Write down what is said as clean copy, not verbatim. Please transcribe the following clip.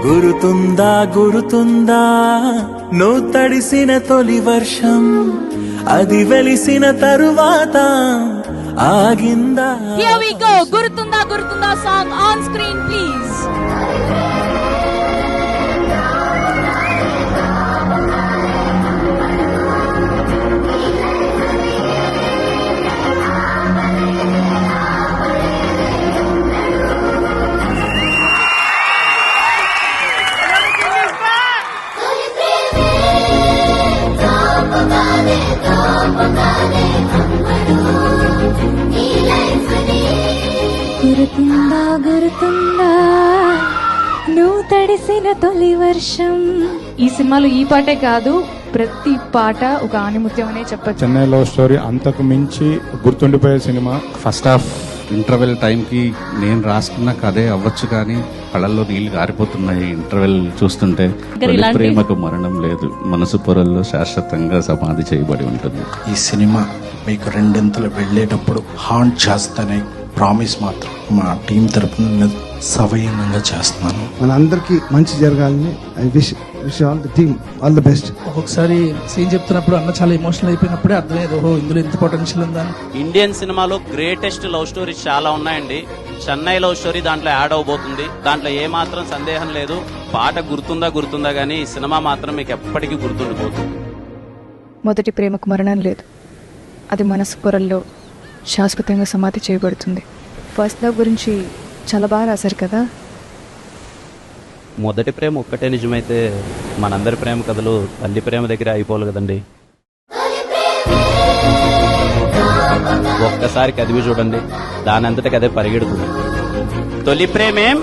గురుతుందా గురుతుందా నువ్వు తడిసిన తొలి వర్షం అది వెలిసిన తరువాత ఆగిందా. Here we go. గురుతుందా గురుతుందా song on screen please. గురుతుందా గురుతుందా నువ్వు తడిసిన తొలి వర్షం. ఈ సినిమాలో ఈ పాటే కాదు, ప్రతి పాట ఒక ఆణిముత్యం అనే చెప్పచ్చు. చెన్నై లవ్ స్టోరీ అంతకు మించి గుర్తుండిపోయే సినిమా. ఫస్ట్ హాఫ్ ఇంటర్వెల్ టైంకి నేను రాసుకున్న కథే అవ్వచ్చు, కానీ కళ్ళల్లో నీళ్లు గారిపోతున్నాయి ఇంటర్వెల్ చూస్తుంటే. ప్రేమకు మరణం లేదు, మనసు పొరల్లో శాశ్వతంగా సమాధి చేయబడి ఉంటుంది. ఈ సినిమా మీకు రెండింతలు వెళ్ళేటప్పుడు హాంట్ చేస్తానే ప్రామిస్ మాత్రం మా టీం తరపున సవయంగా చేస్తున్నాను. మనందరికీ మంచి జరగాలని I wish all the team all the best. ఒక్కొక్కసారి సీన్ చెప్తున్నప్పుడు అన్న చాలా ఎమోషనల్ అయిపోయినప్పుడే అర్థమయ్యేది, ఓహో ఇందులో ఎంత పొటెన్షియల్ ఉందని. ఇండియన్ సినిమాలో గ్రేటెస్ట్ లవ్ స్టోరీస్ చాలా ఉన్నాయండి. చెన్నై లవ్ స్టోరీ దాంట్లో యాడ్ అవబోతుంది. దాంట్లో ఏ మాత్రం సందేహం లేదు. పాట గుర్తుందా గుర్తుందా గానీ ఈ సినిమా మాత్రం మీకు ఎప్పటికీ గుర్తుండిపోతుంది. మొదటి ప్రేమకు మరణం లేదు, అది మనసు పొరల్లో శాశ్వతంగా సమాధి చేయబడుతుంది. ఫస్ట్ లవ్ గురించి చాలా బాగా రాశారు కదా. మొదటి ప్రేమ ఒక్కటే నిజమైతే మనందరి ప్రేమ కథలు తల్లి ప్రేమ దగ్గర అయిపోవాలి కదండి. ఒక్కసారి కదివి చూడండి, దానంతటికి అదే పరిగెడుతుంది. తొలి ప్రేమేం